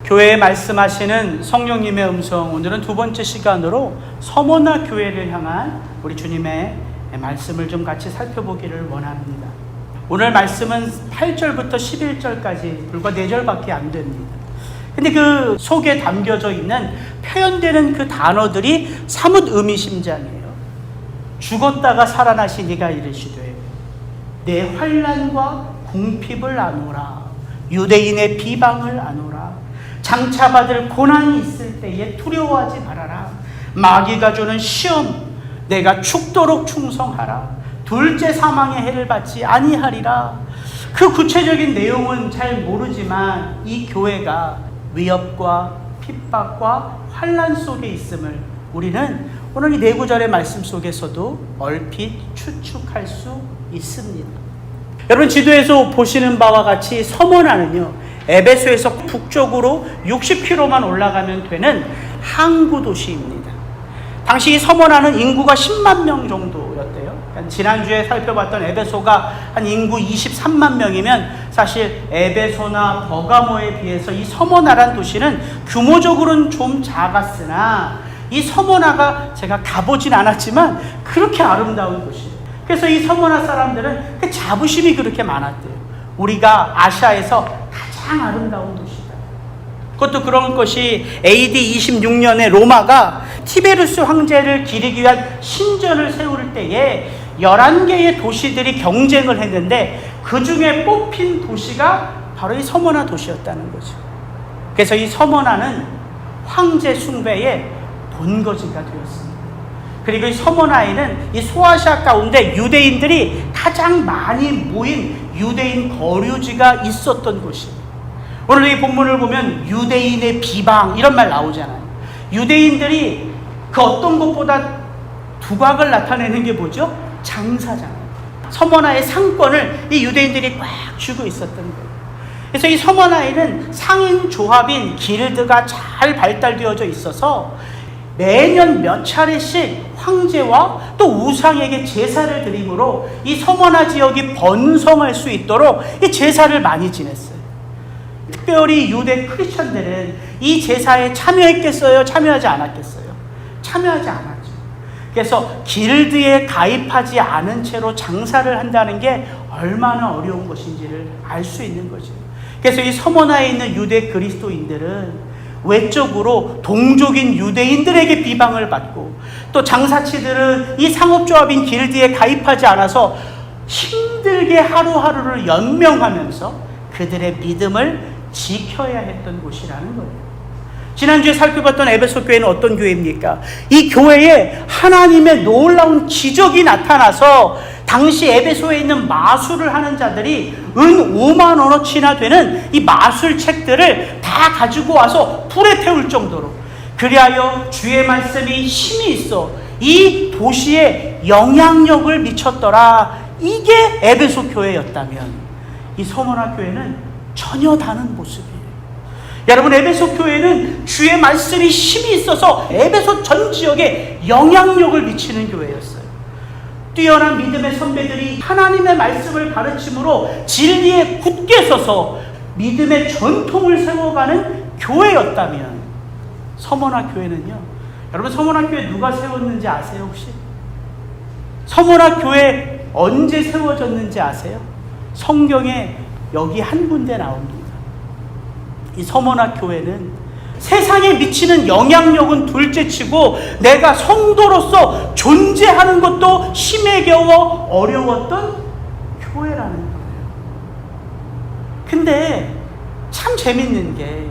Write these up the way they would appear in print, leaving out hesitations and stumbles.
교회에 말씀하시는 성령님의 음성, 오늘은 두 번째 시간으로 서머나 교회를 향한 우리 주님의 말씀을 좀 같이 살펴보기를 원합니다. 오늘 말씀은 8절부터 11절까지 불과 4절밖에 안 됩니다. 근데 그 속에 담겨져 있는 표현되는 그 단어들이 사뭇 의미심장해요. 죽었다가 살아나시니가 이르시되 내 환난과 궁핍을 아노라, 유대인의 비방을 아노라, 장차받을 고난이 있을 때에 두려워하지 말아라, 마귀가 주는 시험 내가 죽도록 충성하라, 둘째 사망의 해를 받지 아니하리라. 그 구체적인 내용은 잘 모르지만 이 교회가 위협과 핍박과 환난 속에 있음을 우리는 오늘 이 4구절의 말씀 속에서도 얼핏 추측할 수 있습니다. 여러분, 지도에서 보시는 바와 같이 서머나는요, 에베소에서 북쪽으로 60km만 올라가면 되는 항구 도시입니다. 당시 이 서머나는 인구가 10만 명 정도였대요. 그러니까 지난주에 살펴봤던 에베소가 한 인구 23만 명이면 사실 에베소나 버가모에 비해서 이 서머나란 도시는 규모적으로는 좀 작았으나 이 서머나가 제가 가보진 않았지만 그렇게 아름다운 도시예요. 그래서 이 서머나 사람들은 그 자부심이 그렇게 많았대요. 우리가 아시아에서 가장 아름다운 도시다. 그것도 그런 것이 AD 26년에 로마가 티베루스 황제를 기리기 위한 신전을 세울 때에 11개의 도시들이 경쟁을 했는데 그 중에 뽑힌 도시가 바로 이 서머나 도시였다는 거죠. 그래서 이 서머나는 황제 숭배의 본거지가 되었습니다. 그리고 이 서머나에는 이 소아시아 가운데 유대인들이 가장 많이 모인 유대인 거류지가 있었던 곳입니다. 오늘 이 본문을 보면 유대인의 비방 이런 말 나오잖아요. 유대인들이 그 어떤 것보다 두각을 나타내는 게 뭐죠? 장사잖아요. 서머나의 상권을 이 유대인들이 꽉 쥐고 있었던 거예요. 그래서 이 서머나에는 상인 조합인 길드가 잘 발달되어져 있어서 매년 몇 차례씩 황제와 또 우상에게 제사를 드림으로 이 서머나 지역이 번성할 수 있도록 이 제사를 많이 지냈어요. 특별히 유대 크리스천들은 이 제사에 참여했겠어요? 참여하지 않았겠어요? 참여하지 않았죠. 그래서 길드에 가입하지 않은 채로 장사를 한다는 게 얼마나 어려운 것인지를 알 수 있는 거죠. 그래서 이 서머나에 있는 유대 그리스도인들은 외적으로 동족인 유대인들에게 비방을 받고 또 장사치들은 이 상업조합인 길드에 가입하지 않아서 힘들게 하루하루를 연명하면서 그들의 믿음을 지켜야 했던 곳이라는 거예요. 지난주에 살펴봤던 에베소 교회는 어떤 교회입니까? 이 교회에 하나님의 놀라운 기적이 나타나서 당시 에베소에 있는 마술을 하는 자들이 은 5만 원어치나 되는 이 마술책들을 다 가지고 와서 불에 태울 정도로, 그리하여 주의 말씀이 힘이 있어 이 도시에 영향력을 미쳤더라. 이게 에베소 교회였다면 이 서머나 교회는 전혀 다른 모습이에요. 여러분, 에베소 교회는 주의 말씀이 힘이 있어서 에베소 전 지역에 영향력을 미치는 교회였어요. 뛰어난 믿음의 선배들이 하나님의 말씀을 가르침으로 진리에 굳게 서서 믿음의 전통을 세워가는 교회였다면 서머나 교회는요, 여러분, 서머나 교회 누가 세웠는지 아세요 혹시? 서머나 교회 언제 세워졌는지 아세요? 성경에 여기 한 군데 나옵니다. 이 서머나 교회는 세상에 미치는 영향력은 둘째치고 내가 성도로서 존재하는 것도 힘에 겨워 어려웠던 교회라는 거예요. 근데 참 재밌는 게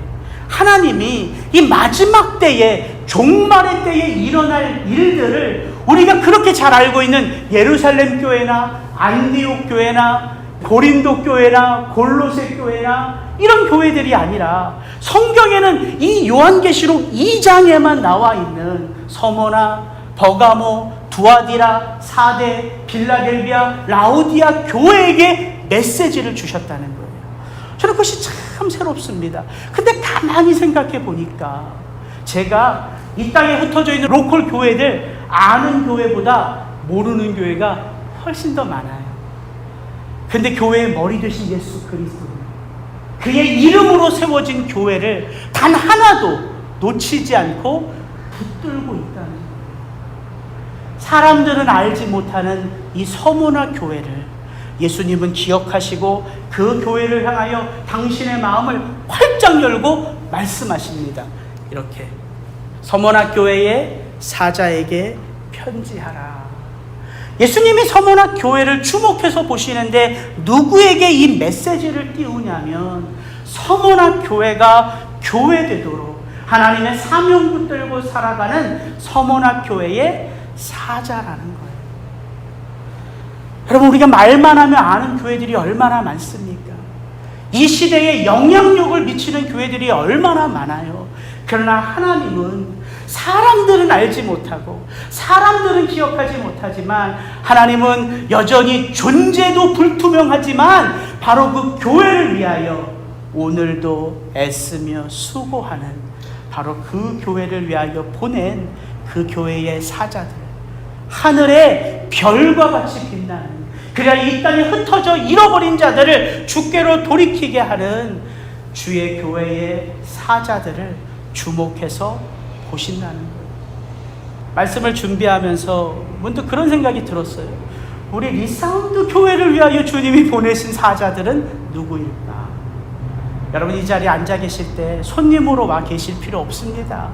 하나님이 이 마지막 때에, 종말의 때에 일어날 일들을 우리가 그렇게 잘 알고 있는 예루살렘 교회나 안디옥 교회나 고린도 교회나 골로새 교회나 이런 교회들이 아니라 성경에는 이 요한계시록 2장에만 나와 있는 서머나, 버가모, 두아디라, 사대, 빌라델비아, 라우디아 교회에게 메시지를 주셨다는 거예요. 저는 그것이 참 새롭습니다. 근데 가만히 생각해 보니까 제가 이 땅에 흩어져 있는 로컬 교회들 아는 교회보다 모르는 교회가 훨씬 더 많아요. 근데 교회의 머리 되신 예수 그리스도, 그의 이름으로 세워진 교회를 단 하나도 놓치지 않고 붙들고 있다는 거예요. 사람들은 알지 못하는 이 서모나 교회를 예수님은 기억하시고 그 교회를 향하여 당신의 마음을 활짝 열고 말씀하십니다. 이렇게 서모나 교회의 사자에게 편지하라. 예수님이 서모나 교회를 주목해서 보시는데 누구에게 이 메시지를 띄우냐면 서모나 교회가 교회되도록 하나님의 사명 붙들고 살아가는 서모나 교회의 사자라는 거예요. 여러분, 우리가 말만 하면 아는 교회들이 얼마나 많습니까? 이 시대에 영향력을 미치는 교회들이 얼마나 많아요. 그러나 하나님은 사람들은 알지 못하고 사람들은 기억하지 못하지만 하나님은 여전히 존재도 불투명하지만 바로 그 교회를 위하여 오늘도 애쓰며 수고하는 바로 그 교회를 위하여 보낸 그 교회의 사자들, 하늘의 별과 같이 빛나는, 그래야 이 땅에 흩어져 잃어버린 자들을 주께로 돌이키게 하는 주의 교회의 사자들을 주목해서 보신다는 거예요. 말씀을 준비하면서 문득 그런 생각이 들었어요. 우리 리사운드 교회를 위하여 주님이 보내신 사자들은 누구일까? 여러분, 이 자리에 앉아 계실 때 손님으로 와 계실 필요 없습니다.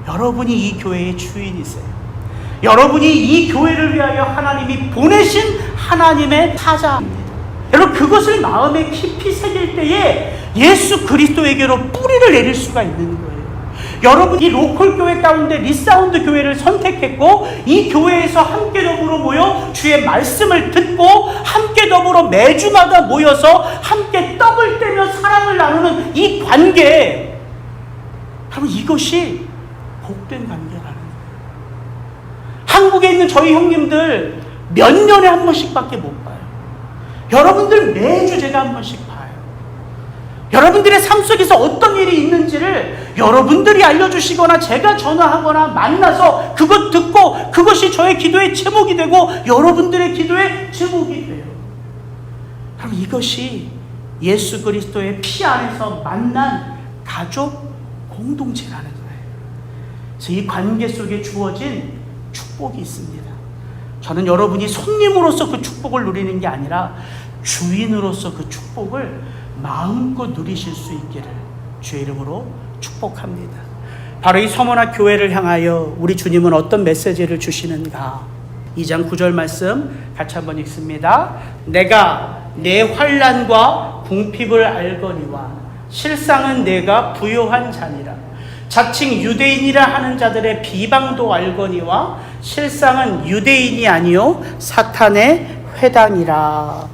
여러분이 이 교회의 주인이세요. 여러분이 이 교회를 위하여 하나님이 보내신 하나님의 사자입니다. 여러분, 그것을 마음에 깊이 새길 때에 예수 그리스도에게로 뿌리를 내릴 수가 있는 거예요. 여러분, 이 로컬 교회 가운데 리사운드 교회를 선택했고 이 교회에서 함께 더불어 모여 주의 말씀을 듣고 함께 더불어 매주마다 모여서 함께 떡을 떼며 사랑을 나누는 이 관계, 여러분, 이것이 복된 관계라는 거예요. 한국에 있는 저희 형님들 몇 년에 한 번씩밖에 못 봐요. 여러분들 매주 제가 한 번씩 봐요. 여러분들의 삶 속에서 어떤 일이 있는지를 여러분들이 알려주시거나 제가 전화하거나 만나서 그것 듣고 그것이 저의 기도의 제목이 되고 여러분들의 기도의 제목이 돼요. 그럼 이것이 예수 그리스도의 피 안에서 만난 가족 공동체라는 거예요. 그래서 이 관계 속에 주어진 축복이 있습니다. 저는 여러분이 손님으로서 그 축복을 누리는 게 아니라 주인으로서 그 축복을 마음껏 누리실 수 있기를 주의 이름으로 축복합니다. 바로 이 서머나 교회를 향하여 우리 주님은 어떤 메시지를 주시는가? 2장 9절 말씀 같이 한번 읽습니다. 내가 내 환난과 궁핍을 알거니와 실상은 내가 부요한 자니라. 자칭 유대인이라 하는 자들의 비방도 알거니와 실상은 유대인이 아니요 사탄의 회당이라.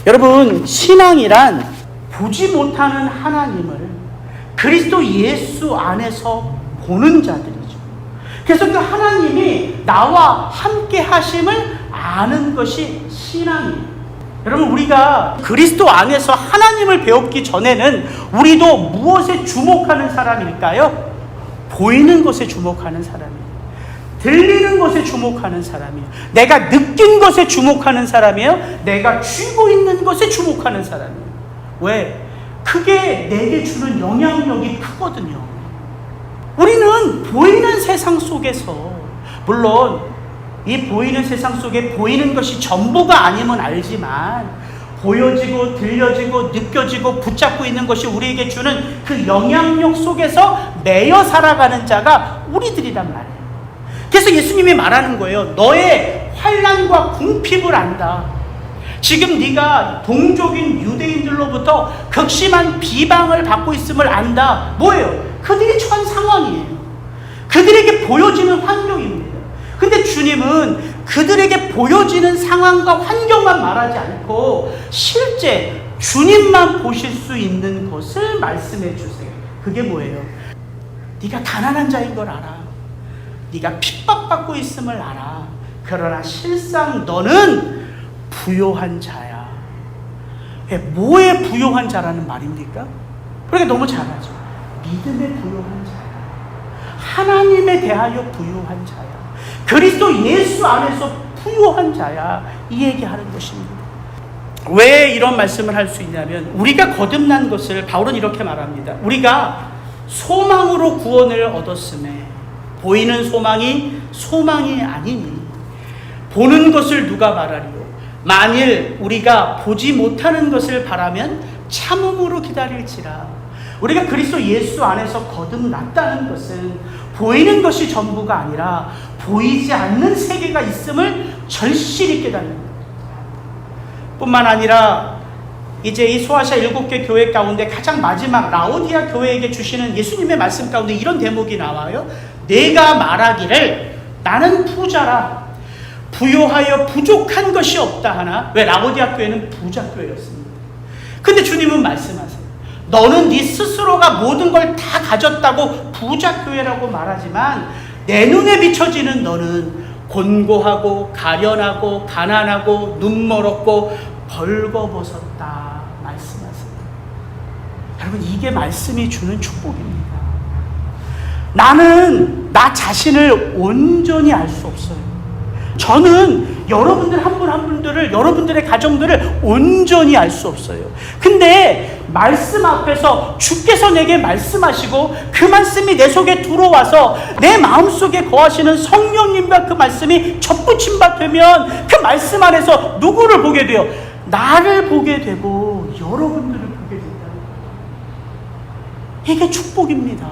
여러분, 신앙이란 보지 못하는 하나님을 그리스도 예수 안에서 보는 자들이죠. 그래서 그 하나님이 나와 함께 하심을 아는 것이 신앙이에요. 여러분, 우리가 그리스도 안에서 하나님을 배웠기 전에는 우리도 무엇에 주목하는 사람일까요? 보이는 것에 주목하는 사람이에요. 들리는 것에 주목하는 사람이에요. 내가 느낀 것에 주목하는 사람이에요. 내가 쥐고 있는 것에 주목하는 사람이에요. 왜? 그게 내게 주는 영향력이 크거든요. 우리는 보이는 세상 속에서, 물론 이 보이는 세상 속에 보이는 것이 전부가 아님은 알지만 보여지고 들려지고 느껴지고 붙잡고 있는 것이 우리에게 주는 그 영향력 속에서 매여 살아가는 자가 우리들이란 말이에요. 그래서 예수님이 말하는 거예요. 너의 환난과 궁핍을 안다. 지금 네가 동족인 유대인들로부터 극심한 비방을 받고 있음을 안다. 뭐예요? 그들이 처한 상황이에요. 그들에게 보여지는 환경입니다. 근데 주님은 그들에게 보여지는 상황과 환경만 말하지 않고 실제 주님만 보실 수 있는 것을 말씀해 주세요. 그게 뭐예요? 네가 가난한 자인 걸 알아. 네가 핍박받고 있음을 알아. 그러나 실상 너는 부요한 자야. 뭐에 부요한 자라는 말입니까? 그러니까 너무 잘 알죠. 믿음에 부요한 자야. 하나님에 대하여 부요한 자야. 그리스도 예수 안에서 부요한 자야. 이 얘기하는 것입니다. 왜 이런 말씀을 할 수 있냐면 우리가 거듭난 것을 바울은 이렇게 말합니다. 우리가 소망으로 구원을 얻었음에 보이는 소망이 아니니 보는 것을 누가 바라리요. 만일 우리가 보지 못하는 것을 바라면 참음으로 기다릴지라. 우리가 그리스도 예수 안에서 거듭났다는 것은 보이는 것이 전부가 아니라 보이지 않는 세계가 있음을 절실히 깨닫는 것. 뿐만 아니라 이제 이 소아시아 7개 교회 가운데 가장 마지막 라오디아 교회에게 주시는 예수님의 말씀 가운데 이런 대목이 나와요. 내가 말하기를 나는 부자라 부요하여 부족한 것이 없다 하나. 왜? 라오디아 교회는 부자 교회였습니다. 근데 주님은 말씀하세요. 너는 네 스스로가 모든 걸 다 가졌다고 부자 교회라고 말하지만 내 눈에 비춰지는 너는 곤고하고 가련하고 가난하고 눈멀었고 벌거벗었다 말씀하세요. 여러분, 이게 말씀이 주는 축복입니다. 나는 나 자신을 온전히 알 수 없어요. 저는 여러분들 한 분 한 분들을, 여러분들의 가정들을 온전히 알 수 없어요. 근데 말씀 앞에서 주께서 내게 말씀하시고 그 말씀이 내 속에 들어와서 내 마음속에 거하시는 성령님과 그 말씀이 접붙임 바 되면 그 말씀 안에서 누구를 보게 돼요? 나를 보게 되고 여러분들을 보게 된다. 이게 축복입니다.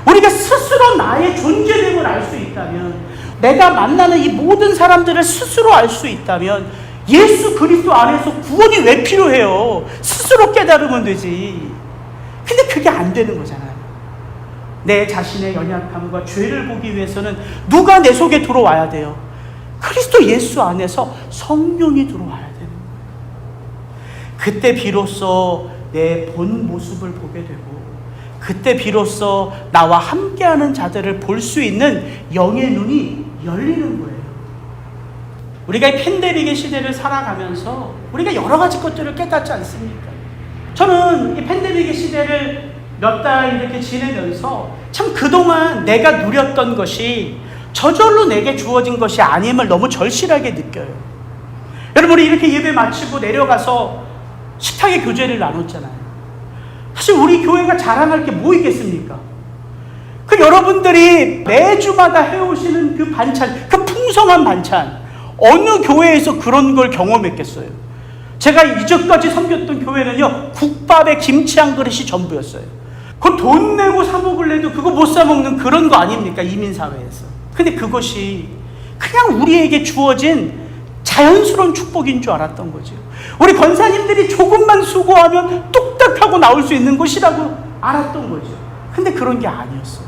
우리가 스스로 나의 존재됨을 알 수 있다면, 내가 만나는 이 모든 사람들을 스스로 알 수 있다면 예수 그리스도 안에서 구원이 왜 필요해요? 스스로 깨달으면 되지. 근데 그게 안 되는 거잖아요. 내 자신의 연약함과 죄를 보기 위해서는 누가 내 속에 들어와야 돼요? 그리스도 예수 안에서 성령이 들어와야 되는 거예요. 그때 비로소 내 본 모습을 보게 되고, 그때 비로소 나와 함께하는 자들을 볼 수 있는 영의 눈이 열리는 거예요. 우리가 이 팬데믹의 시대를 살아가면서 우리가 여러 가지 것들을 깨닫지 않습니까? 저는 이 팬데믹의 시대를 몇 달 이렇게 지내면서 참 그동안 내가 누렸던 것이 저절로 내게 주어진 것이 아님을 너무 절실하게 느껴요. 여러분, 우리 이렇게 예배 마치고 내려가서 식탁에 교제를 나눴잖아요. 사실 우리 교회가 자랑할 게 뭐 있겠습니까? 그 여러분들이 매주마다 해오시는 그 반찬, 그 풍성한 반찬, 어느 교회에서 그런 걸 경험했겠어요? 제가 이전까지 섬겼던 교회는요, 국밥에 김치 한 그릇이 전부였어요. 그 돈 내고 사 먹을래도 그거 못 사 먹는 그런 거 아닙니까? 이민사회에서. 근데 그것이 그냥 우리에게 주어진 자연스러운 축복인 줄 알았던 거죠. 우리 권사님들이 조금만 수고하면 뚝딱하고 나올 수 있는 것이라고 알았던 거죠. 근데 그런 게 아니었어요.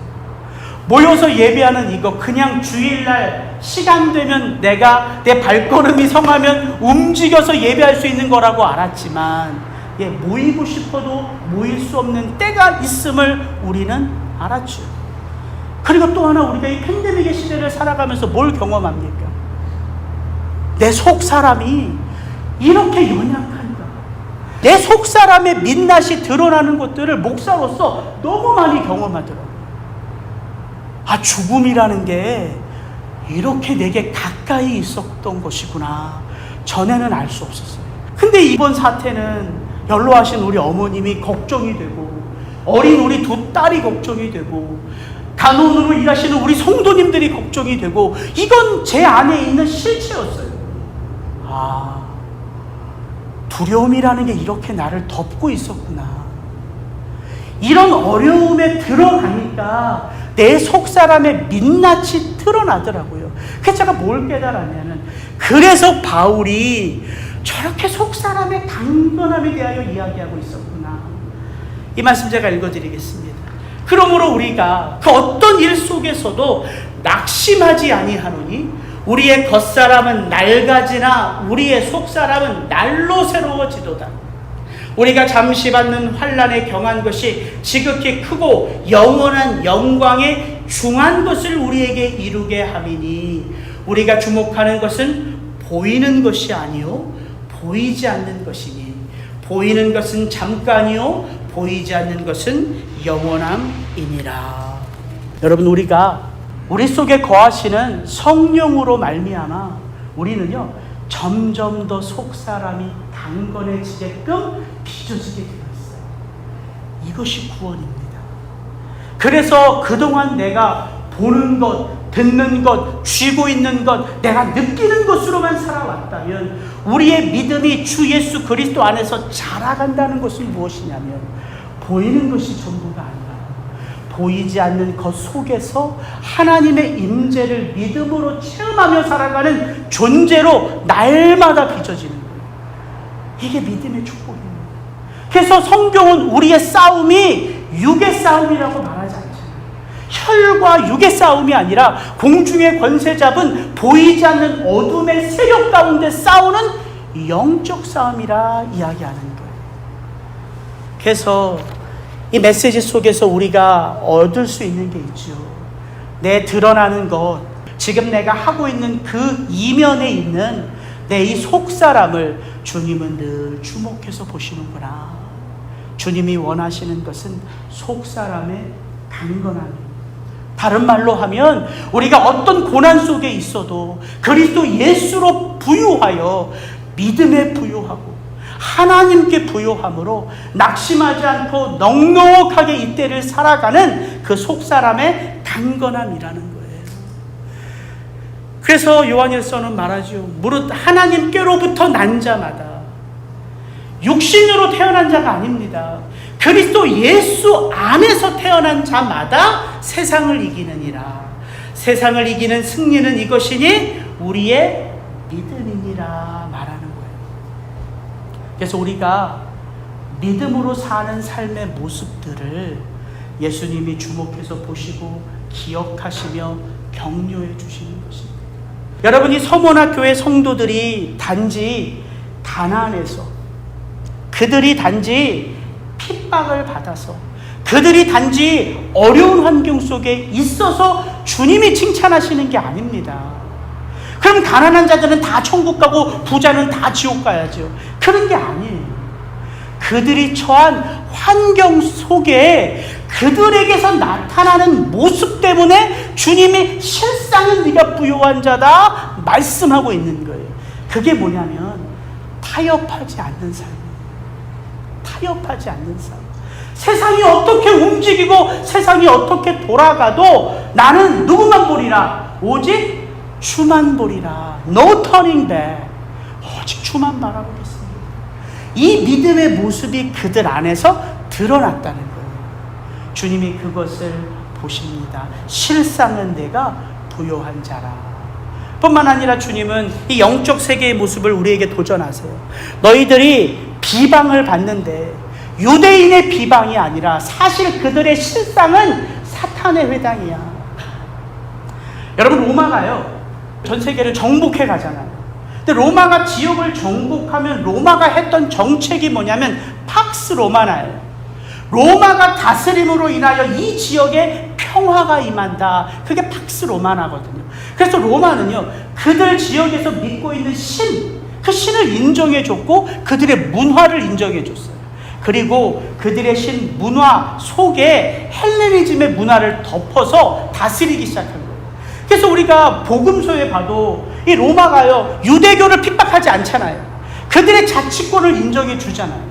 모여서 예배하는 이거 그냥 주일날 시간 되면 내가 내 발걸음이 성하면 움직여서 예배할 수 있는 거라고 알았지만, 모이고 싶어도 모일 수 없는 때가 있음을 우리는 알았죠. 그리고 또 하나, 우리가 이 팬데믹의 시대를 살아가면서 뭘 경험합니까? 내 속 사람이 이렇게 연약한가? 내 속 사람의 민낯이 드러나는 것들을 목사로서 너무 많이 경험하더라고요. 죽음이라는 게 이렇게 내게 가까이 있었던 것이구나. 전에는 알 수 없었어요. 근데 이번 사태는 연로하신 우리 어머님이 걱정이 되고, 어린 우리 두 딸이 걱정이 되고, 간호원으로 일하시는 우리 성도님들이 걱정이 되고, 이건 제 안에 있는 실체였어요. 두려움이라는 게 이렇게 나를 덮고 있었구나. 이런 어려움에 들어가니까 내 속사람의 민낯이 드러나더라고요. 그래서 제가 뭘 깨달았냐면, 그래서 바울이 저렇게 속사람의 강건함에 대하여 이야기하고 있었구나. 이 말씀 제가 읽어드리겠습니다. 그러므로 우리가 그 어떤 일 속에서도 낙심하지 아니하노니 우리의 겉사람은 낡아지나 우리의 속사람은 날로 새로워지도다. 우리가 잠시 받는 환난에 경한 것이 지극히 크고 영원한 영광에 중한 것을 우리에게 이루게 함이니, 우리가 주목하는 것은 보이는 것이 아니요 보이지 않는 것이니, 보이는 것은 잠깐이요 보이지 않는 것은 영원함이니라. 여러분, 우리가 우리 속에 거하시는 성령으로 말미암아 우리는요 점점 더 속사람이 강건해지게끔 빚어지게 되었어요. 이것이 구원입니다. 그래서 그동안 내가 보는 것, 듣는 것, 쥐고 있는 것, 내가 느끼는 것으로만 살아왔다면 우리의 믿음이 주 예수 그리스도 안에서 자라간다는 것은 무엇이냐면 보이는 것이 전부가 아니라 보이지 않는 것 속에서 하나님의 임재를 믿음으로 체험하며 살아가는 존재로 날마다 빚어지는 거예요. 이게 믿음의 축복입니다. 그래서 성경은 우리의 싸움이 육의 싸움이라고 말하지 않잖아요. 혈과 육의 싸움이 아니라 공중의 권세 잡은 보이지 않는 어둠의 세력 가운데 싸우는 영적 싸움이라 이야기하는 거예요. 그래서 이 메시지 속에서 우리가 얻을 수 있는 게 있죠. 내 드러나는 것, 지금 내가 하고 있는 그 이면에 있는 내 이 속사람을 주님은 늘 주목해서 보시는구나. 주님이 원하시는 것은 속사람의 강건함입니다. 다른 말로 하면 우리가 어떤 고난 속에 있어도 그리스도 예수로 부유하여 믿음에 부유하고 하나님께 부요함으로 낙심하지 않고 넉넉하게 이때를 살아가는 그 속사람의 강건함이라는 거예요. 그래서 요한일서는 말하죠. 무릇 하나님께로부터 난 자마다 육신으로 태어난 자가 아닙니다. 그리스도 예수 안에서 태어난 자마다 세상을 이기느니라. 세상을 이기는 승리는 이것이니 우리의 믿음이니라 말하는 거예요. 그래서 우리가 믿음으로 사는 삶의 모습들을 예수님이 주목해서 보시고 기억하시며 격려해 주시는 것입니다. 여러분이 서모나 교회 성도들이 단지 가난해서, 그들이 단지 핍박을 받아서, 그들이 단지 어려운 환경 속에 있어서 주님이 칭찬하시는 게 아닙니다. 그럼 가난한 자들은 다 천국 가고 부자는 다 지옥 가야죠. 그런 게 아니에요. 그들이 처한 환경 속에 그들에게서 나타나는 모습 때문에 주님이 실상은 네가 부요한 자다 말씀하고 있는 거예요. 그게 뭐냐면 타협하지 않는 삶이에요. 타협하지 않는 삶. 세상이 어떻게 움직이고 세상이 어떻게 돌아가도 나는 누구만 보리라? 오직 주만 보리라. No turning back. 오직 주만 바라보겠습니다. 이 믿음의 모습이 그들 안에서 드러났다는 거예요. 주님이 그것을 보십니다. 실상은 내가 부요한 자라. 뿐만 아니라 주님은 이 영적 세계의 모습을 우리에게 도전하세요. 너희들이 비방을 받는데 유대인의 비방이 아니라 사실 그들의 실상은 사탄의 회당이야. 여러분, 로마가요 전 세계를 정복해 가잖아요. 근데 로마가 지역을 정복하면 로마가 했던 정책이 뭐냐면 팍스 로마나예요. 로마가 다스림으로 인하여 이 지역에 평화가 임한다. 그게 팍스 로마나거든요. 그래서 로마는요 그들 지역에서 믿고 있는 신, 그 신을 인정해 줬고 그들의 문화를 인정해 줬어요. 그리고 그들의 신 문화 속에 헬레니즘의 문화를 덮어서 다스리기 시작한 거예요. 그래서 우리가 복음서에 봐도 이 로마가요 유대교를 핍박하지 않잖아요. 그들의 자치권을 인정해 주잖아요.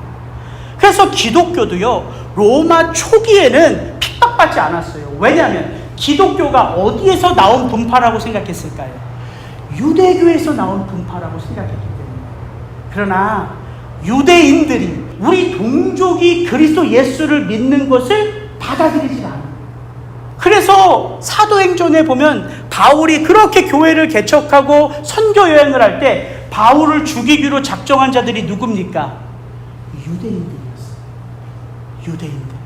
그래서 기독교도요 로마 초기에는 핍박받지 않았어요. 왜냐하면 기독교가 어디에서 나온 분파라고 생각했을까요? 유대교에서 나온 분파라고 생각했기 때문에. 그러나 유대인들이 우리 동족이 그리스도 예수를 믿는 것을 받아들이지 않아요. 그래서 사도행전에 보면 바울이 그렇게 교회를 개척하고 선교 여행을 할 때 바울을 죽이기로 작정한 자들이 누굽니까? 유대인들이었어요. 유대인들.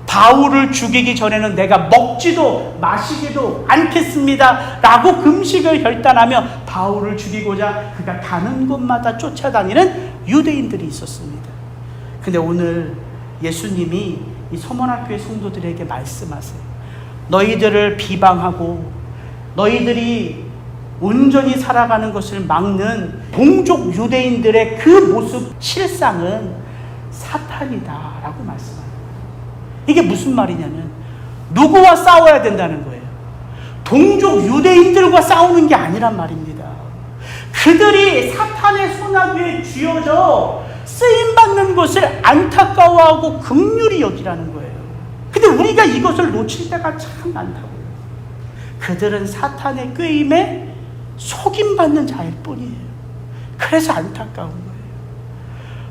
바울을 죽이기 전에는 내가 먹지도 마시지도 않겠습니다 라고 금식을 결단하며 바울을 죽이고자 그가 가는 곳마다 쫓아다니는 유대인들이 있었습니다. 근데 오늘 예수님이 이 서머나교회 성도들에게 말씀하세요. 너희들을 비방하고 너희들이 온전히 살아가는 것을 막는 동족 유대인들의 그 모습, 실상은 사탄이다 라고 말씀합니다. 이게 무슨 말이냐면 누구와 싸워야 된다는 거예요. 동족 유대인들과 싸우는 게 아니란 말입니다. 그들이 사탄의 손아귀에 쥐어져 쓰임받는 것을 안타까워하고 긍휼히 여기라는 거예요. 근데 우리가 이것을 놓칠 때가 참 많다고요. 그들은 사탄의 꾀임에 속임받는 자일 뿐이에요. 그래서 안타까운 거예요.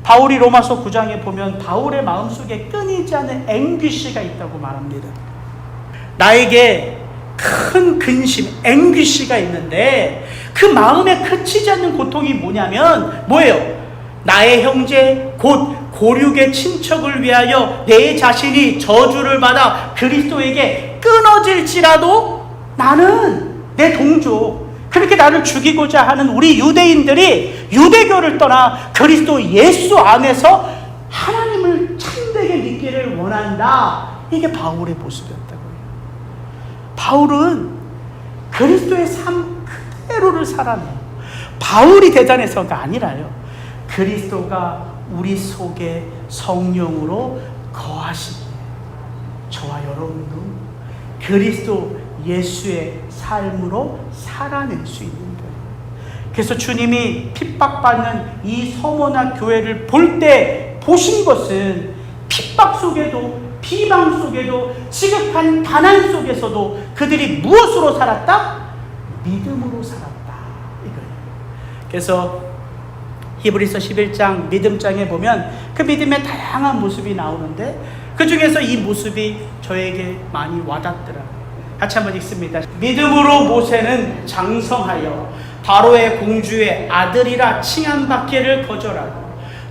바울이 로마서 9장에 보면 바울의 마음속에 끊이지 않는 앵귀시가 있다고 말합니다. 나에게 큰 근심, 앵귀시가 있는데 그 마음에 그치지 않는 고통이 뭐냐면 뭐예요? 나의 형제 곧 고륙의 친척을 위하여 내 자신이 저주를 받아 그리스도에게 끊어질지라도 나는 내 동족, 그렇게 나를 죽이고자 하는 우리 유대인들이 유대교를 떠나 그리스도 예수 안에서 하나님을 참되게 믿기를 원한다. 이게 바울의 모습이었다고요. 바울은 그리스도의 삶 그대로를 살아내요. 바울이 대단해서가 아니라요. 그리스도가 우리 속에 성령으로 거하시기에 저와 여러분도 그리스도 예수의 삶으로 살아낼 수 있는 거예요. 그래서 주님이 핍박받는 이 서모나 교회를 볼 때 보신 것은 핍박 속에도 비방 속에도 지극한 가난 속에서도 그들이 무엇으로 살았다? 믿음으로 살았다. 이거예요. 그래서 히브리서 11장 믿음장에 보면 그 믿음의 다양한 모습이 나오는데 그 중에서 이 모습이 저에게 많이 와닿더라고요. 같이 한번 읽습니다. 믿음으로 모세는 장성하여 바로의 공주의 아들이라 칭함받기를 거절하고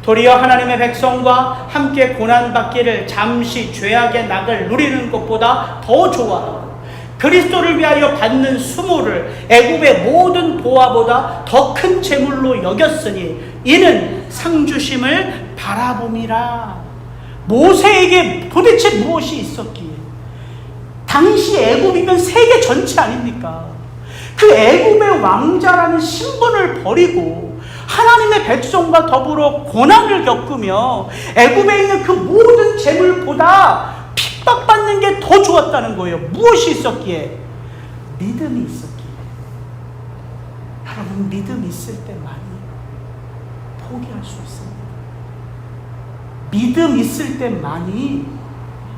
도리어 하나님의 백성과 함께 고난받기를 잠시 죄악의 낙을 누리는 것보다 더 좋아하고 그리스도를 위하여 받는 수모를 애굽의 모든 보화보다 더 큰 재물로 여겼으니 이는 상주심을 바라봄이라. 모세에게 도대체 무엇이 있었기에? 당시 애굽이면 세계 전체 아닙니까? 그 애굽의 왕자라는 신분을 버리고 하나님의 백성과 더불어 고난을 겪으며 애굽에 있는 그 모든 재물보다 핍박받는 게 더 좋았다는 거예요. 무엇이 있었기에? 믿음이 있었기에. 여러분, 믿음이 있을 때만이 포기할 수 있습니다. 믿음 있을 때만이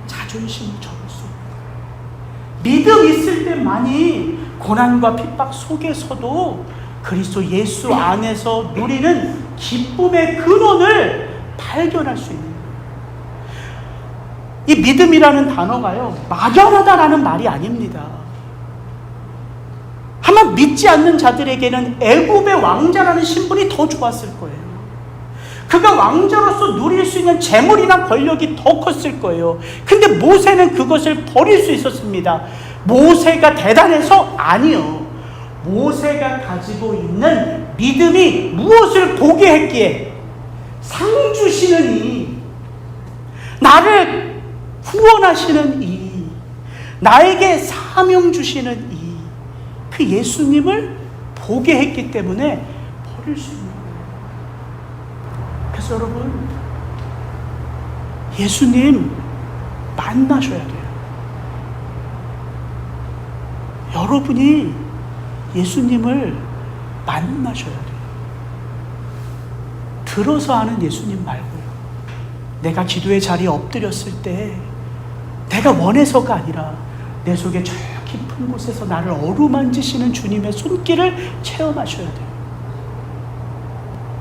자존심을 접을 수 있습니다. 믿음 있을 때만이 고난과 핍박 속에서도 그리스도 예수 안에서 누리는 기쁨의 근원을 발견할 수 있는 거예요. 이 믿음이라는 단어가요, 막연하다라는 말이 아닙니다. 아마 믿지 않는 자들에게는 애굽의 왕자라는 신분이 더 좋았을 거예요. 그가 왕자로서 누릴 수 있는 재물이나 권력이 더 컸을 거예요. 근데 모세는 그것을 버릴 수 있었습니다. 모세가 대단해서? 아니요. 모세가 가지고 있는 믿음이 무엇을 보게 했기에? 상 주시는 이, 나를 구원하시는 이, 나에게 사명 주시는 이, 그 예수님을 보게 했기 때문에 버릴 수 있는 거예요. 그래서 여러분, 예수님 만나셔야 돼요. 여러분이 예수님을 만나셔야 돼요. 들어서 아는 예수님 말고요. 내가 기도의 자리에 엎드렸을 때 내가 원해서가 아니라 내 속에 저 깊은 곳에서 나를 어루만지시는 주님의 손길을 체험하셔야 돼요.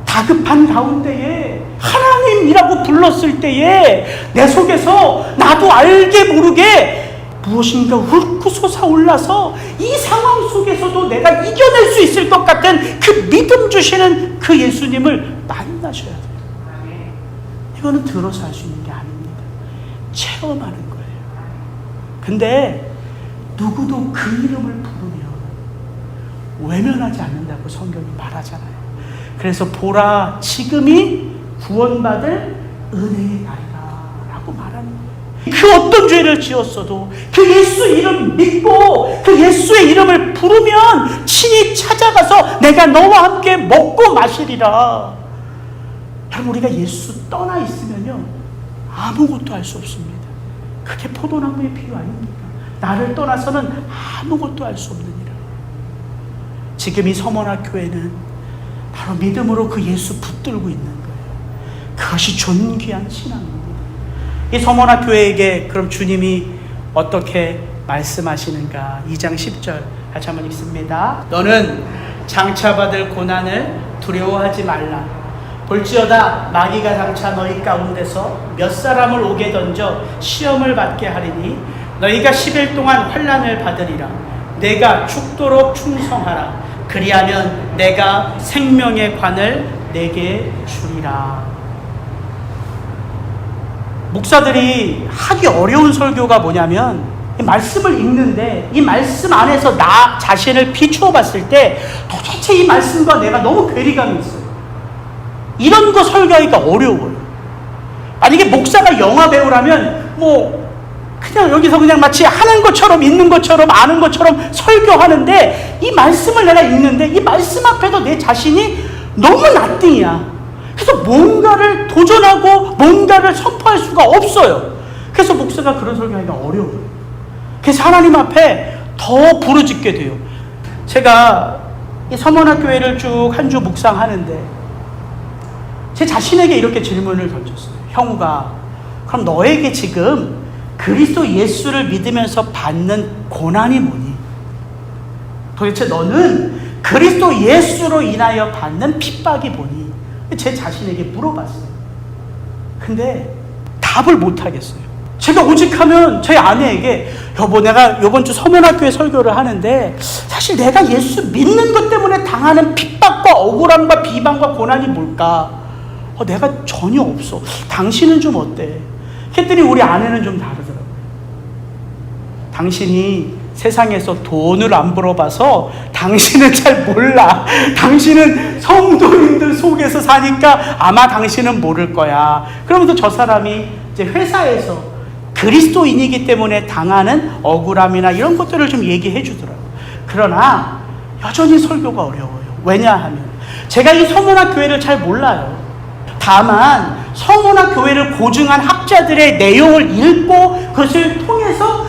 다급한 가운데에 하나님이라고 불렀을 때에 내 속에서 나도 알게 모르게 무엇인가 훑고 솟아올라서 이 상황 속에서도 내가 이겨낼 수 있을 것 같은 그 믿음 주시는 그 예수님을 만나셔야 돼요. 이거는 들어서 할 수 있는 게 아닙니다. 체험하는 거예요. 근데 누구도 그 이름을 부르면 외면하지 않는다고 성경이 말하잖아요. 그래서 보라, 지금이 구원받을 은혜의 날이다 라고 말하는 거예요. 그 어떤 죄를 지었어도 그 예수 이름 믿고 그 예수의 이름을 부르면 친히 찾아가서 내가 너와 함께 먹고 마시리라. 여러분, 우리가 예수 떠나 있으면요 아무것도 할 수 없습니다. 그게 포도나무의 비유 아닙니까? 나를 떠나서는 아무것도 할 수 없느니라. 지금 이 서머나 교회는 바로 믿음으로 그 예수 붙들고 있는 거예요. 그것이 존귀한 신앙입니다. 이 서머나 교회에게 그럼 주님이 어떻게 말씀하시는가? 2장 10절 같이 한번 읽습니다. 너는 장차받을 고난을 두려워하지 말라. 볼지어다 마귀가 장차 너희 가운데서 몇 사람을 오게 던져 시험을 받게 하리니 너희가 10일 동안 환난을 받으리라. 내가 죽도록 충성하라. 그리하면 내가 생명의 관을 내게 주리라. 목사들이 하기 어려운 설교가 뭐냐면 이 말씀을 읽는데 이 말씀 안에서 나 자신을 비추어 봤을 때 도대체 이 말씀과 내가 너무 괴리감이 있어요. 이런 거 설교하기가 어려워요. 만약에 목사가 영화 배우라면 그냥 여기서 그냥 마치 하는 것처럼 있는 것처럼 아는 것처럼 설교하는데 이 말씀을 내가 읽는데 이 말씀 앞에도 내 자신이 너무 나띵이야. 그래서 뭔가를 도전하고 뭔가를 선포할 수가 없어요. 그래서 목사가 그런 설교하기가 어려워요. 그래서 하나님 앞에 더 부르짖게 돼요. 제가 이 서머나 교회를 쭉 한 주 묵상하는데 제 자신에게 이렇게 질문을 던졌어요. 형우가 그럼 너에게 지금 그리스도 예수를 믿으면서 받는 고난이 뭐니? 도대체 너는 그리스도 예수로 인하여 받는 핍박이 뭐니? 제 자신에게 물어봤어요. 근데 답을 못 하겠어요. 제가 오직하면 제 아내에게 여보 내가 이번 주 서문학교에 설교를 하는데 사실 내가 예수 믿는 것 때문에 당하는 핍박과 억울함과 비방과 고난이 뭘까? 내가 전혀 없어. 당신은 좀 어때? 했더니 우리 아내는 좀 다르더라고요. 당신이 세상에서 돈을 안 벌어봐서 당신은 잘 몰라. 당신은 성도님들 속에서 사니까 아마 당신은 모를 거야. 그러면서 저 사람이 이제 회사에서 그리스도인이기 때문에 당하는 억울함이나 이런 것들을 좀 얘기해 주더라고요. 그러나 여전히 설교가 어려워요. 왜냐하면 제가 이 서문학 교회를 잘 몰라요. 다만 서문학 교회를 고증한 학자들의 내용을 읽고 그것을 통해서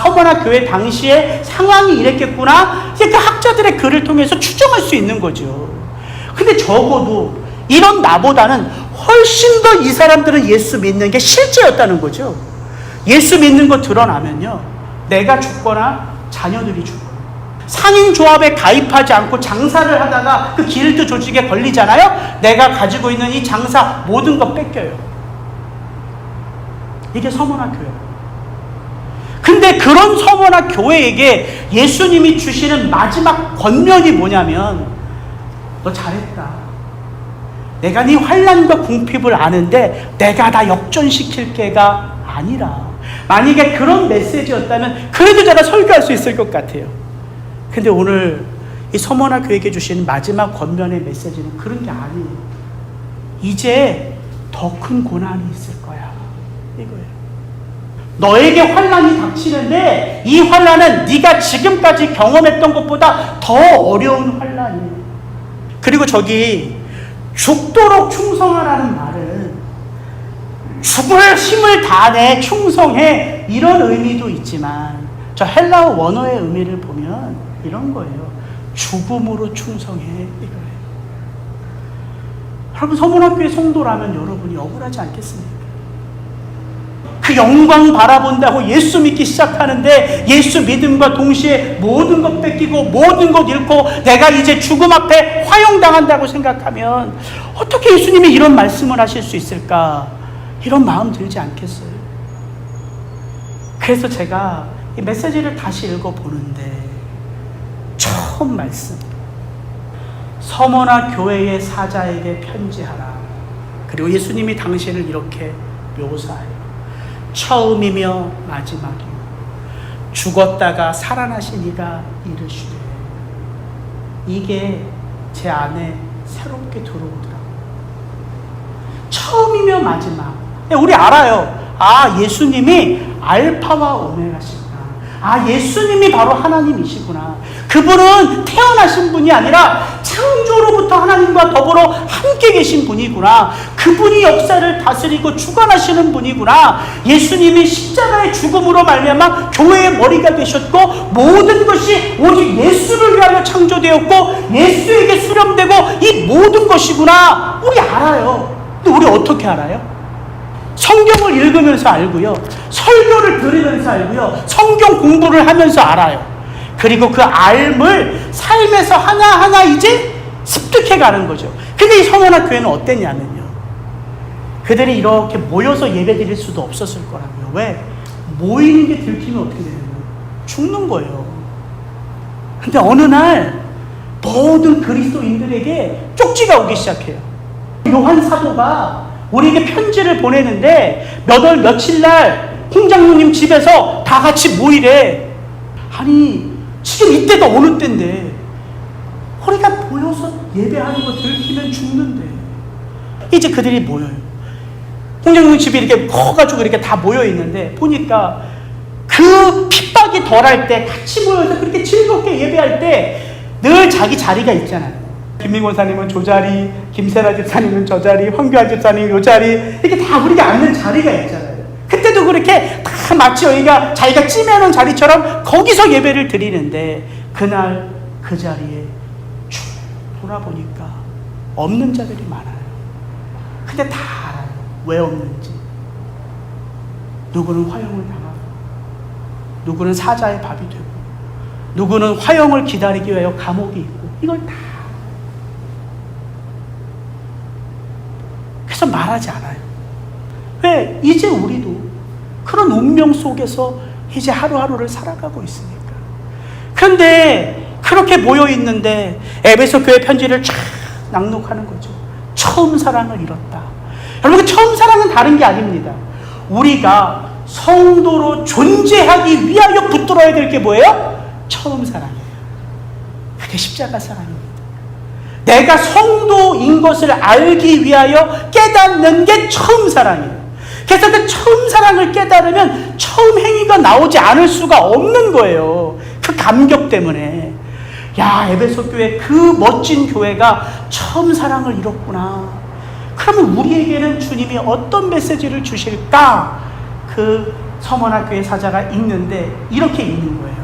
서문학 교회 당시에 상황이 이랬겠구나. 그 학자들의 글을 통해서 추정할 수 있는 거죠. 근데 적어도 이런 나보다는 훨씬 더 이 사람들은 예수 믿는 게 실제였다는 거죠. 예수 믿는 거 드러나면요, 내가 죽거나 자녀들이 죽어요. 상인조합에 가입하지 않고 장사를 하다가 그 길드 조직에 걸리잖아요. 내가 가지고 있는 이 장사 모든 거 뺏겨요. 이게 서문학 교회예요. 근데 그런 서문학 교회에게 예수님이 주시는 마지막 권면이 뭐냐면 너 잘했다. 내가 네 환난과 궁핍을 아는데 내가 다 역전시킬 게가 아니라. 만약에 그런 메시지였다면 그래도 제가 설교할 수 있을 것 같아요. 근데 오늘 이 서머나 교회에게 주신 마지막 권면의 메시지는 그런 게 아니에요. 이제 더 큰 고난이 있을 거야. 이거예요. 너에게 환난이 닥치는데 이 환난은 네가 지금까지 경험했던 것보다 더 어려운 환난이에요. 그리고 저기 죽도록 충성하라는 말은 죽을 힘을 다내 충성해 이런 의미도 있지만 저 헬라어 원어의 의미를 보면 이런 거예요. 죽음으로 충성해 이거예요. 여러분 서문학교의 성도라면 여러분이 억울하지 않겠습니까? 그 영광 바라본다고 예수 믿기 시작하는데 예수 믿음과 동시에 모든 것 뺏기고 모든 것 잃고 내가 이제 죽음 앞에 화형당한다고 생각하면 어떻게 예수님이 이런 말씀을 하실 수 있을까? 이런 마음 들지 않겠어요? 그래서 제가 이 메시지를 다시 읽어보는데 처음 말씀, 서머나 교회의 사자에게 편지하라. 그리고 예수님이 당신을 이렇게 묘사해요. 처음이며 마지막이요 죽었다가 살아나신 이가 이르시되. 이게 제 안에 새롭게 들어오더라고요. 처음이며 마지막. 우리 알아요. 예수님이 알파와 오메가시구나. 아, 예수님이 바로 하나님이시구나. 그분은 태어나신 분이 아니라 창조로부터 하나님과 더불어 함께 계신 분이구나. 그분이 역사를 다스리고 주관하시는 분이구나. 예수님이 십자가의 죽음으로 말미암아 교회의 머리가 되셨고 모든 것이 오직 예수를 위하여 창조되었고 예수에게 수렴되고 이 모든 것이구나. 우리 알아요. 근데 우리 어떻게 알아요? 성경을 읽으면서 알고요. 설교를 들으면서 알고요. 성경 공부를 하면서 알아요. 그리고 그 알을 삶에서 하나하나 이제 습득해 가는 거죠. 근데 이 서머나 교회는 어땠냐면요. 그들이 이렇게 모여서 예배 드릴 수도 없었을 거라고요. 왜? 모이는 게 들키면 어떻게 되는 거예요? 죽는 거예요. 근데 어느 날 모든 그리스도인들에게 쪽지가 오기 시작해요. 요한 사도가 우리에게 편지를 보내는데 몇 월 며칠 날 홍장로님 집에서 다 같이 모이래. 아니 지금 이때가 어느 때인데 우리가 모여서 예배하는 거 들키면 죽는데. 이제 그들이 모여요. 홍장로님 집이 이렇게 커가지고 이렇게 다 모여 있는데 보니까 그 핍박이 덜할 때 같이 모여서 그렇게 즐겁게 예배할 때 늘 자기 자리가 있잖아요. 김민곤 사님은 저 자리, 김세라 집사님은 저 자리, 황교안 집사님은 요 자리, 이렇게 다 우리가 앉는 자리가 있잖아요. 그때도 그렇게 다 마치 여기가 자기가 찜해놓은 자리처럼 거기서 예배를 드리는데 그날 그 자리에 쭉 돌아보니까 없는 자들이 많아요. 근데 다 알아요. 왜 없는지. 누구는 화형을 당하고 누구는 사자의 밥이 되고 누구는 화형을 기다리기 위하여 감옥이 있고 이걸 다 그래서 말하지 않아요. 왜? 이제 우리도 그런 운명 속에서 이제 하루하루를 살아가고 있으니까. 그런데 그렇게 모여 있는데 에베소 교회 편지를 쫙 낭독하는 거죠. 처음 사랑을 잃었다. 여러분, 그 처음 사랑은 다른 게 아닙니다. 우리가 성도로 존재하기 위하여 붙들어야 될 게 뭐예요? 처음 사랑이에요. 그게 십자가 사랑입니다. 내가 성도인 것을 알기 위하여 깨닫는 게 처음 사랑이에요. 그래서 그 처음 사랑을 깨달으면 처음 행위가 나오지 않을 수가 없는 거예요. 그 감격 때문에. 야, 에베소 교회, 그 멋진 교회가 처음 사랑을 잃었구나. 그러면 우리에게는 주님이 어떤 메시지를 주실까? 그 서머나 교회 사자가 읽는데 이렇게 읽는 거예요.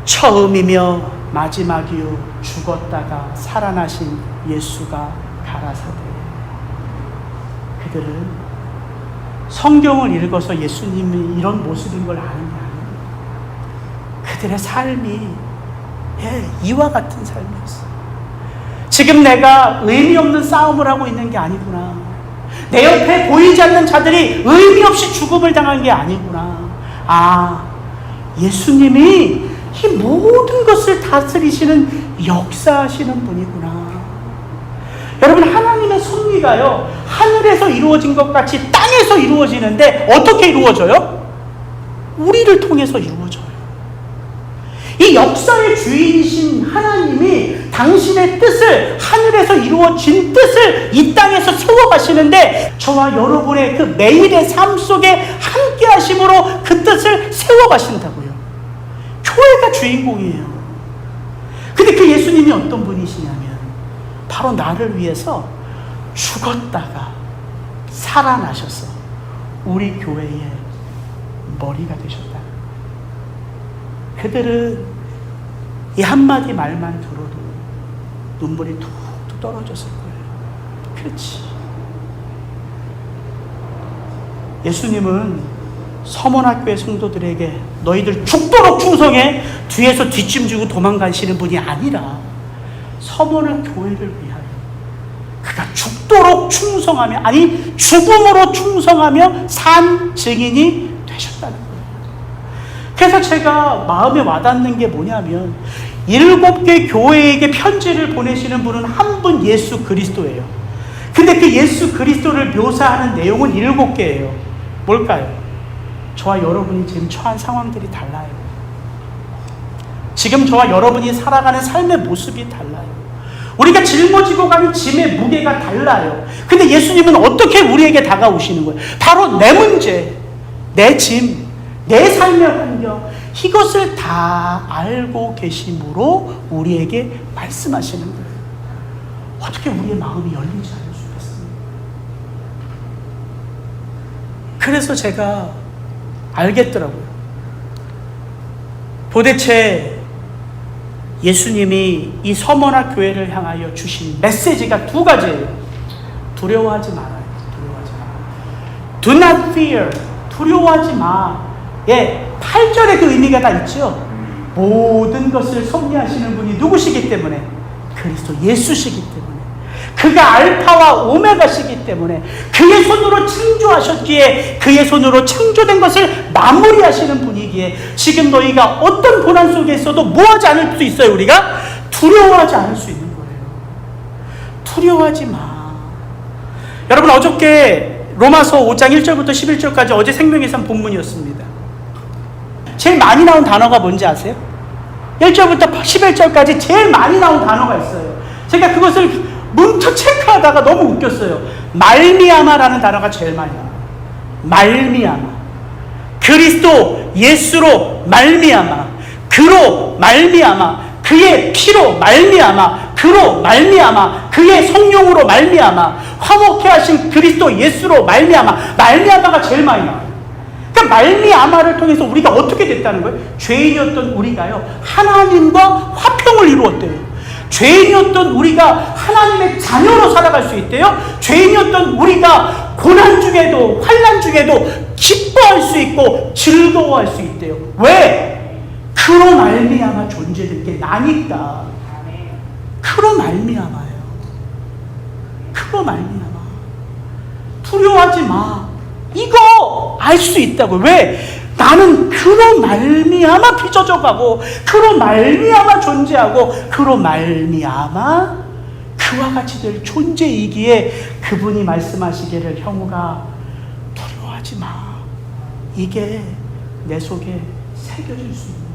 처음이며 마지막이요 죽었다가 살아나신 예수가 가라사대. 그들은 성경을 읽어서 예수님이 이런 모습인 걸 아는 게 아니에요. 그들의 삶이 이와 같은 삶이었어요. 지금 내가 의미 없는 싸움을 하고 있는 게 아니구나. 내 옆에 보이지 않는 자들이 의미 없이 죽음을 당한 게 아니구나. 아, 예수님이 이 모든 것을 다스리시는 역사하시는 분이구나. 여러분, 하나님의 섭리가요, 하늘에서 이루어진 것 같이 땅에서 이루어지는데 어떻게 이루어져요? 우리를 통해서 이루어져요. 이 역사의 주인이신 하나님이 당신의 뜻을, 하늘에서 이루어진 뜻을 이 땅에서 세워가시는데 저와 여러분의 그 매일의 삶 속에 함께 하심으로 그 뜻을 세워가신다고요. 교회가 주인공이에요. 근데 그 예수님이 어떤 분이시냐면 바로 나를 위해서 죽었다가 살아나셔서 우리 교회의 머리가 되셨다. 그들은 이 한마디 말만 들어도 눈물이 툭툭 떨어졌을 거예요. 그렇지. 예수님은 서머나교회 성도들에게 너희들 죽도록 충성해 뒤에서 뒷짐지고 도망가시는 분이 아니라 서머나교회를 위하여 그가 죽도록 충성하며, 아니 죽음으로 충성하며 산 증인이 되셨다는 거예요. 그래서 제가 마음에 와닿는 게 뭐냐면 7개 교회에게 편지를 보내시는 분은 한 분 예수 그리스도예요. 근데 그 예수 그리스도를 묘사하는 내용은 7개예요. 뭘까요? 저와 여러분이 지금 처한 상황들이 달라요. 지금 저와 여러분이 살아가는 삶의 모습이 달라요. 우리가 짊어지고 가는 짐의 무게가 달라요. 근데 예수님은 어떻게 우리에게 다가오시는 거예요? 바로 내 문제, 내 짐, 내 삶의 환경, 이것을 다 알고 계심으로 우리에게 말씀하시는 거예요. 어떻게 우리의 마음이 열리지 않을 수 있겠습니까? 그래서 제가 알겠더라고요. 도대체 예수님이 이 서머나 교회를 향하여 주신 메시지가 두 가지예요. 두려워하지 말아요. 두려워하지 마. Do not fear. 두려워하지 마. 예, 8절에 그 의미가 다 있죠. 모든 것을 섭리하시는 분이 누구시기 때문에? 그리스도 예수시기 때문에. 그가 알파와 오메가시기 때문에 그의 손으로 창조하셨기에 그의 손으로 창조된 것을 마무리하시는 분이기에 지금 너희가 어떤 고난 속에 있어도 뭐하지 않을 수 있어요. 우리가 두려워하지 않을 수 있는 거예요. 두려워하지 마. 여러분, 어저께 로마서 5장 1절부터 11절까지 어제 생명의 삶 본문이었습니다. 제일 많이 나온 단어가 뭔지 아세요? 1절부터 11절까지 제일 많이 나온 단어가 있어요. 제가 그것을 문터 체크하다가 너무 웃겼어요. 말미암아라는 단어가 제일 많이 나와요. 말미암아. 그리스도 예수로 말미암아. 그로 말미암아. 그의 피로 말미암아. 그로 말미암아. 그의 성령으로 말미암아. 화목케 하신 그리스도 예수로 말미암아. 말미암아가 제일 많이 나와요. 그러니까 말미암아를 통해서 우리가 어떻게 됐다는 거예요? 죄인이었던 우리가요, 하나님과 화평을 이루었대요. 죄인이었던 우리가 하나님의 자녀로 살아갈 수 있대요. 죄인이었던 우리가 고난 중에도 환난 중에도 기뻐할 수 있고 즐거워할 수 있대요. 왜? 그로 말미암아 존재된 게 나니까. 그로 말미암아요. 그로 말미암아. 두려워하지 마. 이거 알 수 있다고. 왜? 나는 그로 말미암아 빚어져가고 그로 말미암아 존재하고 그로 말미암아 그와 같이 될 존재이기에 그분이 말씀하시기를 형우가 두려워하지 마. 이게 내 속에 새겨질 수 있는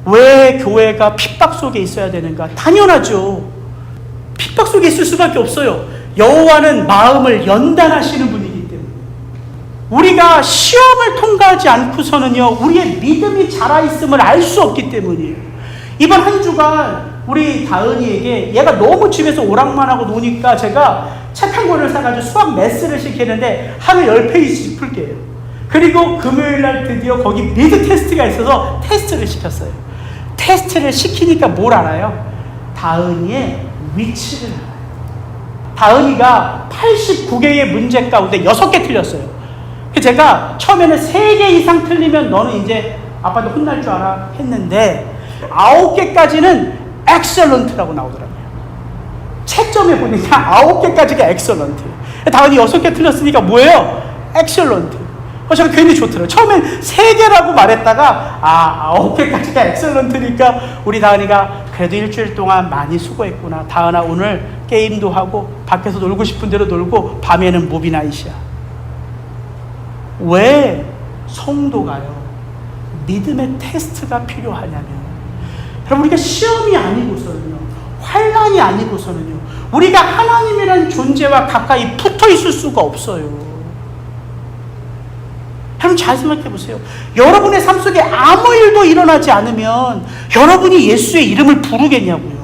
거예요. 왜 교회가 핍박 속에 있어야 되는가? 당연하죠. 핍박 속에 있을 수밖에 없어요. 여호와는 마음을 연단하시는 분이기 때문에. 우리가 시험을 통과하지 않고서는요, 우리의 믿음이 자라있음을 알 수 없기 때문이에요. 이번 한 주간 우리 다은이에게 얘가 너무 집에서 오락만 하고 노니까 제가 책 한 권을 사가지고 수학 매스를 시키는데 하루 10페이지씩 풀게요. 그리고 금요일날 드디어 거기 미드 테스트가 있어서 테스트를 시켰어요. 테스트를 시키니까 뭘 알아요? 다은이의 위치를 알아요. 다은이가 89개의 문제 가운데 6개 틀렸어요. 제가 처음에는 3개 이상 틀리면 너는 이제 아빠도 혼날 줄 알아 했는데 9개까지는 엑셀런트라고 나오더라고요. 채점에 보니까 9개까지가 엑셀런트. 다은이 6개 틀렸으니까 뭐예요? 엑셀런트. 저는 괜히 좋더라고요. 처음엔 3개라고 말했다가 9개까지가 엑셀런트니까 우리 다은이가 그래도 일주일 동안 많이 수고했구나. 다은아, 오늘 게임도 하고 밖에서 놀고 싶은 대로 놀고 밤에는 무비나잇이야. 왜 성도가요, 믿음의 테스트가 필요하냐면, 여러분, 우리가 시험이 아니고서는요, 환난이 아니고서는요, 우리가 하나님이라는 존재와 가까이 붙어 있을 수가 없어요. 여러분, 잘 생각해 보세요. 여러분의 삶 속에 아무 일도 일어나지 않으면 여러분이 예수의 이름을 부르겠냐고요.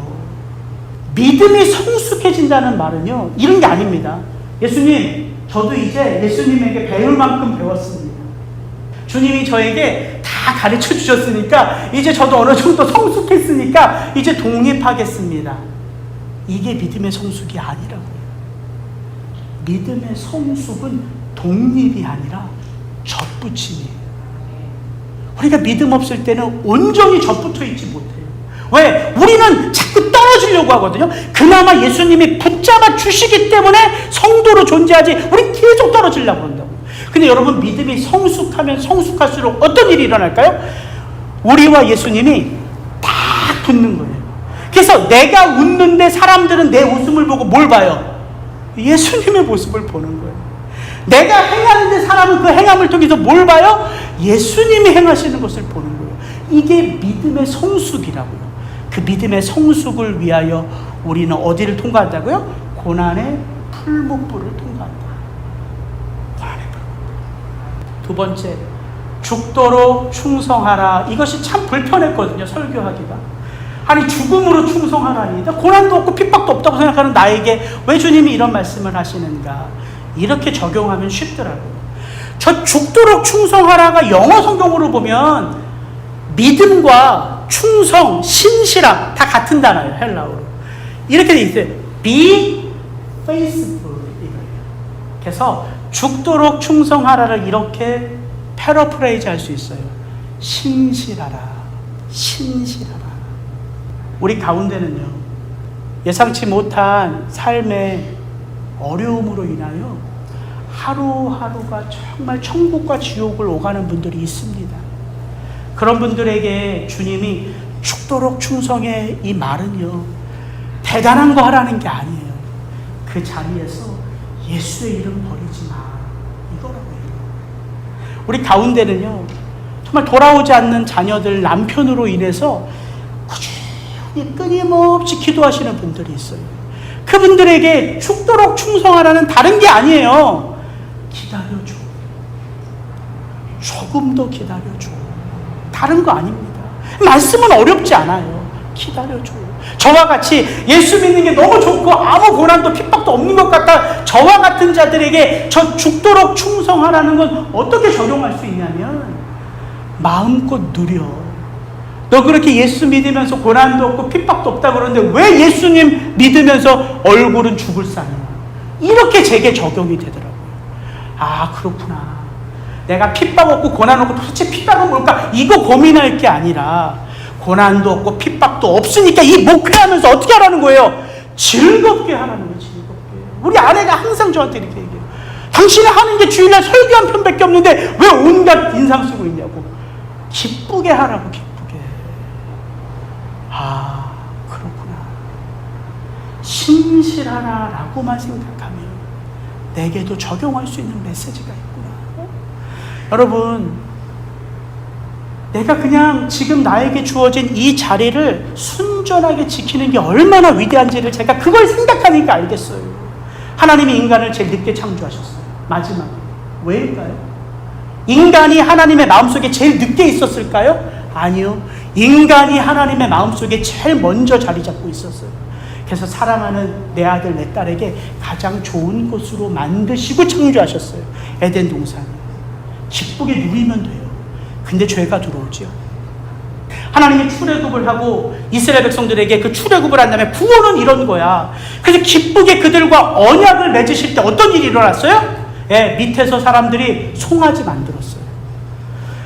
믿음이 성숙해진다는 말은요, 이런 게 아닙니다. 예수님, 저도 이제 예수님에게 배울 만큼 배웠습니다. 주님이 저에게 다 가르쳐 주셨으니까 이제 저도 어느 정도 성숙했으니까 이제 독립하겠습니다. 이게 믿음의 성숙이 아니라고요. 믿음의 성숙은 독립이 아니라 젖붙임이에요. 우리가 믿음 없을 때는 온전히 젖붙어 있지 못해요. 왜? 우리는 자꾸 떨어지려고 하거든요. 그나마 예수님이 붙잡아 주시기 때문에 성도로 존재하지, 우리 계속 떨어지려고 한다고. 근데 여러분, 믿음이 성숙하면 성숙할수록 어떤 일이 일어날까요? 우리와 예수님이 딱 붙는 거예요. 그래서 내가 웃는데 사람들은 내 웃음을 보고 뭘 봐요? 예수님의 모습을 보는 거예요. 내가 행하는데 사람은 그 행함을 통해서 뭘 봐요? 예수님이 행하시는 것을 보는 거예요. 이게 믿음의 성숙이라고요. 그 믿음의 성숙을 위하여 우리는 어디를 통과한다고요? 고난의 풀무불을 통과한다. 고난의 풀무불. 두 번째, 죽도록 충성하라. 이것이 참 불편했거든요, 설교하기가. 아니, 죽음으로 충성하라니. 고난도 없고 핍박도 없다고 생각하는 나에게 왜 주님이 이런 말씀을 하시는가. 이렇게 적용하면 쉽더라고요. 저 죽도록 충성하라가 영어 성경으로 보면 믿음과 충성, 신실함 다 같은 단어예요, 헬라어로. 이렇게 돼 있어요. Be faithful. 이거예요. 그래서 죽도록 충성하라를 이렇게 패러프레이즈 할 수 있어요. 신실하라. 신실하라. 우리 가운데는요, 예상치 못한 삶의 어려움으로 인하여 하루하루가 정말 천국과 지옥을 오가는 분들이 있습니다. 그런 분들에게 주님이 죽도록 충성해, 이 말은요, 대단한 거 하라는 게 아니에요. 그 자리에서 예수의 이름 버리지 마, 이거라고 해요. 우리 가운데는요, 정말 돌아오지 않는 자녀들, 남편으로 인해서 꾸준히 끊임없이 기도하시는 분들이 있어요. 그분들에게 죽도록 충성하라는 다른 게 아니에요. 기다려줘. 조금 더 기다려줘. 다른 거 아닙니다. 말씀은 어렵지 않아요. 기다려줘. 저와 같이 예수 믿는 게 너무 좋고 아무 고난도 핍박도 없는 것 같다, 저와 같은 자들에게 저 죽도록 충성하라는 건 어떻게 적용할 수 있냐면, 마음껏 누려. 너 그렇게 예수 믿으면서 고난도 없고 핍박도 없다 그러는데 왜 예수님 믿으면서 얼굴은 죽을 상이야? 이렇게 제게 적용이 되더라고요. 아, 그렇구나. 내가 핍박 없고 고난 없고 도대체 핍박은 뭘까? 이거 고민할 게 아니라, 고난도 없고 핍박도 없으니까 이 목회하면서 어떻게 하라는 거예요? 즐겁게 하라는 거예요. 즐겁게. 우리 아내가 항상 저한테 이렇게 얘기해요. 당신이 하는 게 주일날 설교 한 편밖에 없는데 왜 온갖 인상 쓰고 있냐고. 기쁘게 하라고, 기쁘게. 아, 그렇구나. 신실하라라고만 생각하면 내게도 적용할 수 있는 메시지가 있구나. 여러분, 내가 그냥 지금 나에게 주어진 이 자리를 순전하게 지키는 게 얼마나 위대한지를 제가 그걸 생각하니까 알겠어요. 하나님이 인간을 제일 늦게 창조하셨어요. 마지막에. 왜일까요? 인간이 하나님의 마음속에 제일 늦게 있었을까요? 아니요. 인간이 하나님의 마음속에 제일 먼저 자리 잡고 있었어요. 그래서 사랑하는 내 아들, 내 딸에게 가장 좋은 곳으로 만드시고 창조하셨어요. 에덴 동산. 기쁘게 누리면 돼요. 근데 죄가 들어오죠. 하나님이 출애굽을 하고 이스라엘 백성들에게 그 출애굽을 한 다음에 구원은 이런 거야. 그래서 기쁘게 그들과 언약을 맺으실 때 어떤 일이 일어났어요? 예, 밑에서 사람들이 송아지 만들었어요.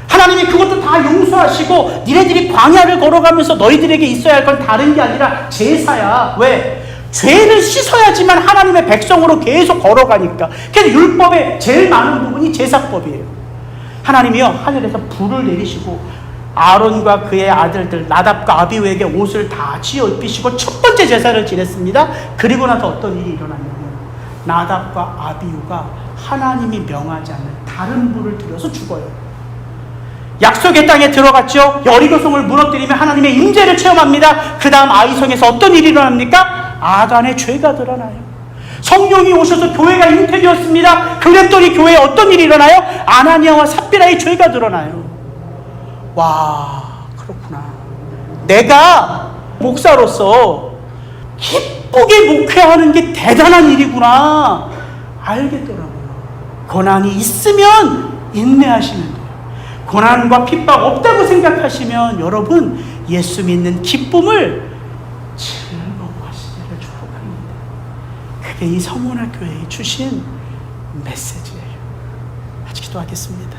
하나님이 그것도 다 용서하시고 니네들이 광야를 걸어가면서 너희들에게 있어야 할 건 다른 게 아니라 제사야. 왜? 죄를 씻어야지만 하나님의 백성으로 계속 걸어가니까. 그래서 율법의 제일 많은 부분이 제사법이에요. 하나님이요, 하늘에서 불을 내리시고 아론과 그의 아들들 나답과 아비후에게 옷을 다 지어 입히시고 첫 번째 제사를 지냈습니다. 그리고 나서 어떤 일이 일어났냐면, 나답과 아비후가 하나님이 명하지 않는 다른 불을 들여서 죽어요. 약속의 땅에 들어갔죠. 여리고성을 무너뜨리며 하나님의 임재를 체험합니다. 그 다음 아이성에서 어떤 일이 일어납니까? 아간의 죄가 드러나요. 성령이 오셔서 교회가 잉태되었습니다. 그랬더니 교회에 어떤 일이 일어나요? 아나니아와 삽비라의 죄가 드러나요. 와, 그렇구나. 내가 목사로서 기쁘게 목회하는 게 대단한 일이구나 알겠더라고요. 고난이 있으면 인내하시면 돼요. 고난과 핍박 없다고 생각하시면 여러분 예수 믿는 기쁨을 즐거워하시기를 축복합니다. 그게 이 서문화 교회에 주신 메시지예요. 같이 기도하겠습니다.